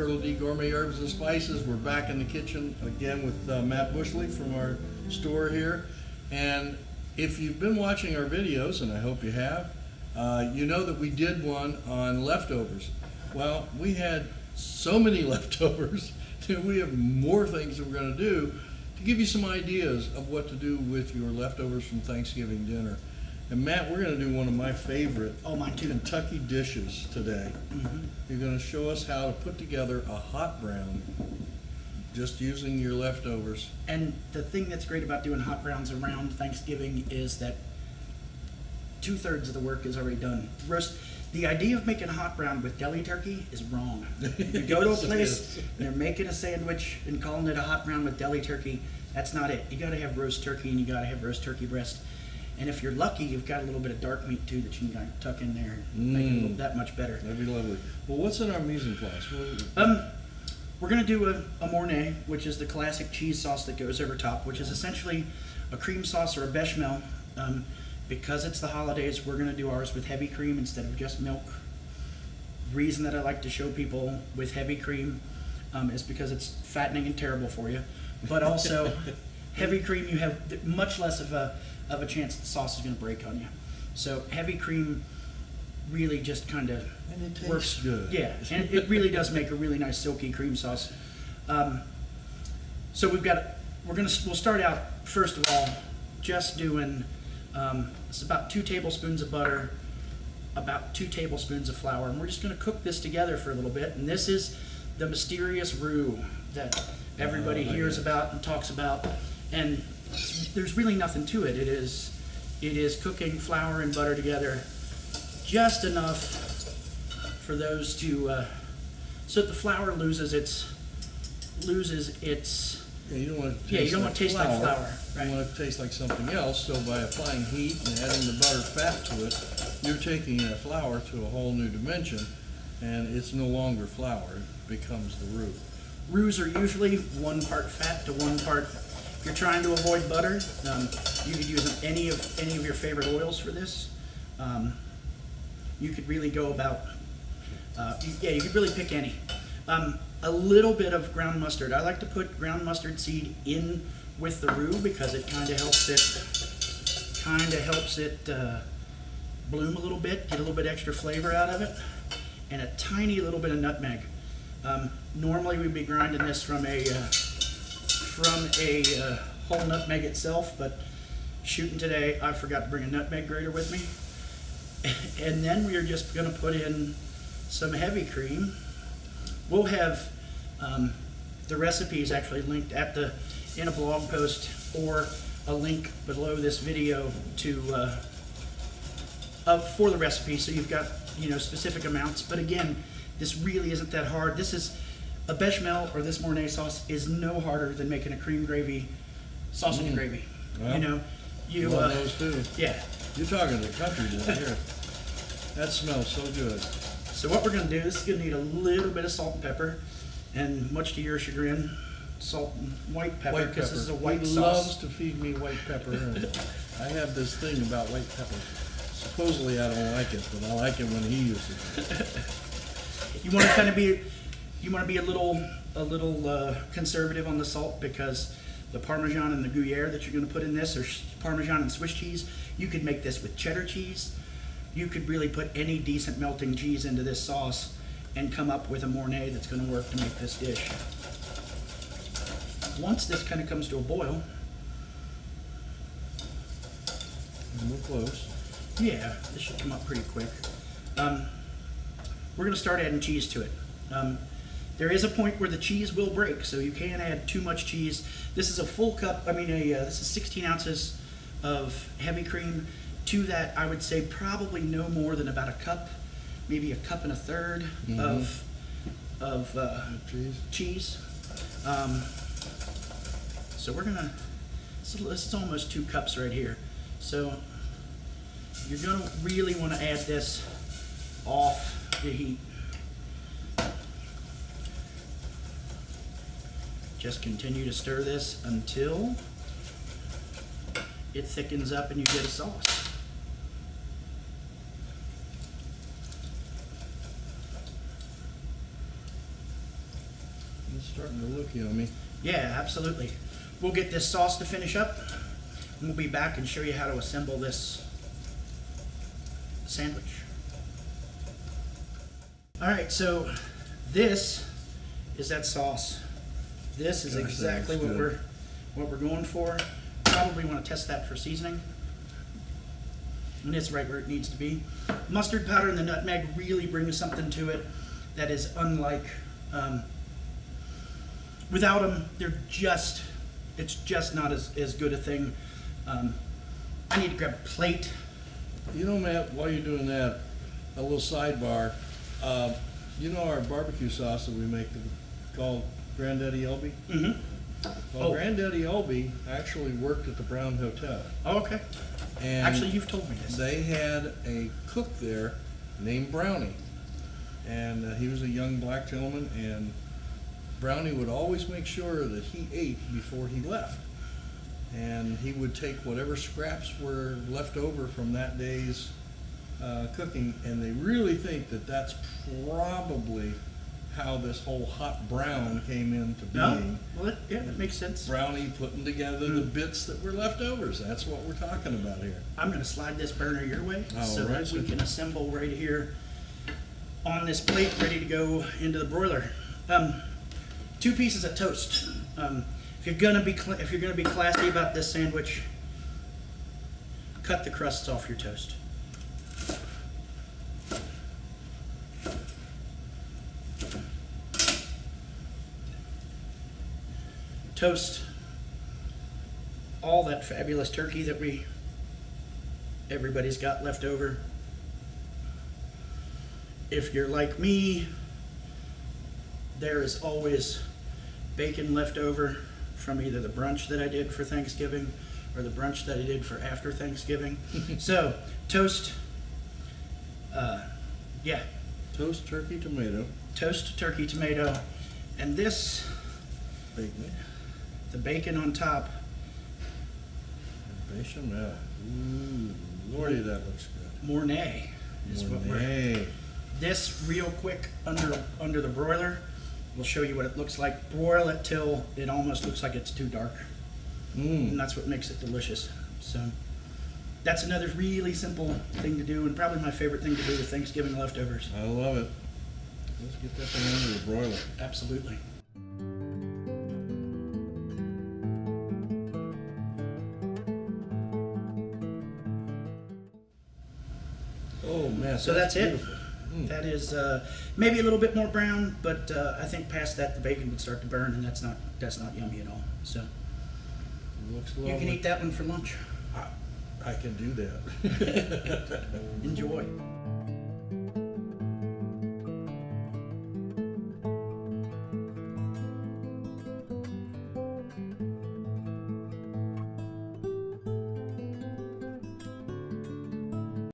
Colonel D Gourmet Herbs and Spices. We're back in the kitchen again with Matt Buschle from our store here. And if you've been watching our videos, and I hope you have, you know that we did one on leftovers. Well, we had so many leftovers that we have more things that we're going to do to give you some ideas of what to do with your leftovers from Thanksgiving dinner. And Matt, we're going to do one of my favorite Kentucky dishes today. You're going to show us how to put together a hot brown just using your leftovers. And the thing that's great about doing hot browns around Thanksgiving is that 2/3 of the work is already done. The idea of making a hot brown with deli turkey is wrong. You go to a place and they're making a sandwich and calling it a hot brown with deli turkey. That's not it. You got to have roast turkey and you got to have roast turkey breast. And if you're lucky, you've got a little bit of dark meat too that you can kind of tuck in there and make it that much better. That'd be lovely. Well, what's in our mise en place? We're going to do a Mornay, which is the classic cheese sauce that goes over top, which is essentially a cream sauce or a bechamel. Because it's the holidays, we're going to do ours with heavy cream instead of just milk. Reason that I like to show people with heavy cream is because it's fattening and terrible for you. But also, heavy cream, you have much less of a chance the sauce is going to break on you. So heavy cream really just kind of works good. Yeah, and it really does make a really nice silky cream sauce. So we'll start out first of all just doing it's about 2 tablespoons of butter, about 2 tablespoons of flour, and we're just going to cook this together for a little bit. And this is the mysterious roux that everybody hears about and talks about, and there's really nothing to it. It is cooking flour and butter together just enough for those to so that the flour loses its. Yeah, you don't want it to you don't want to taste like flour. Right. You want it to taste like something else. So by applying heat and adding the butter fat to it, you're taking that flour to a whole new dimension, and it's no longer flour. It becomes the roux. Roux are usually 1 part fat to 1 part. If you're trying to avoid butter, you could use any of your favorite oils for this. You could really go about. You could really pick any. A little bit of ground mustard. I like to put ground mustard seed in with the roux because it kind of helps it bloom a little bit, get a little bit extra flavor out of it, and a tiny little bit of nutmeg. Normally we'd be grinding this from a whole nutmeg itself, but shooting today, I forgot to bring a nutmeg grater with me. And then we are just going to put in some heavy cream. We'll have the recipes actually linked in a blog post or a link below this video for the recipe, so you've got specific amounts. But again, this really isn't that hard. This is a bechamel, or this Mornay sauce is no harder than making a cream gravy sausage and gravy. Well, you love those too. Yeah. You're talking to the country down here. That smells so good. So what we're going to do, this is going to need a little bit of salt and pepper, and much to your chagrin, salt and white pepper, because this is a white sauce. He loves to feed me white pepper, and I have this thing about white pepper. Supposedly I don't like it, but I like it when he uses it. You want to be a little conservative on the salt, because the Parmesan and the Gruyere that you're going to put in this, or Parmesan and Swiss cheese, you could make this with cheddar cheese. You could really put any decent melting cheese into this sauce and come up with a Mornay that's going to work to make this dish. Once this kind of comes to a boil, And we're close. yeah, this should come up pretty quick. We're going to start adding cheese to it. There is a point where the cheese will break, so you can't add too much cheese. This is a full cup, this is 16 ounces of heavy cream. To that, I would say probably no more than about a cup, maybe a cup and a third of cheese. So we're gonna. So this is almost 2 cups right here. So you're gonna really want to add this off the heat. Just continue to stir this until it thickens up and you get a sauce. yummy. Yeah, absolutely. We'll get this sauce to finish up, and we'll be back and show you how to assemble this sandwich. All right, so this is that sauce. This is Gosh, that exactly looks what we're going for. Probably want to test that for seasoning. And it's right where it needs to be. Mustard powder and the nutmeg really brings something to it that is unlike. Without them, it's just not as good a thing. I need to grab a plate. You know, Matt, while you're doing that, a little sidebar. You know our barbecue sauce that we make called Granddaddy Elby? Mm-hmm. Well, Oh. Granddaddy Elby actually worked at the Brown Hotel. Oh, okay. And Actually, you've told me this. they had a cook there named Brownie. And he was a young black gentleman, and Brownie would always make sure that he ate before he left. And he would take whatever scraps were left over from that day's cooking, and they really think that that's probably how this whole hot brown came into No? being. Well, that makes sense. Brownie putting together the bits that were leftovers. That's what we're talking about here. I'm going to slide this burner your way so All right, that we sir. can assemble right here on this plate, ready to go into the broiler. 2 pieces of toast. If you're gonna be classy about this sandwich, cut the crusts off your toast. Toast all that fabulous turkey that everybody's got left over. If you're like me, there is always bacon left over from either the brunch that I did for Thanksgiving or the brunch that I did for after Thanksgiving. So, toast, Toast, turkey, tomato, toast, turkey, tomato, and this, bacon, the bacon on top. and bechamel. Ooh, lordy, that looks good. Mornay is what we're. Mornay. This real quick under the broiler. We'll show you what it looks like. Broil it till it almost looks like it's too dark. And that's what makes it delicious. So that's another really simple thing to do, and probably my favorite thing to do with Thanksgiving leftovers. I love it. Let's get that thing under the broiler. Absolutely. Oh man, So that's it. beautiful. That is maybe a little bit more brown, but I think past that the bacon would start to burn, and that's not yummy at all. So Looks you lovely. can eat that one for lunch. I can do that. Enjoy.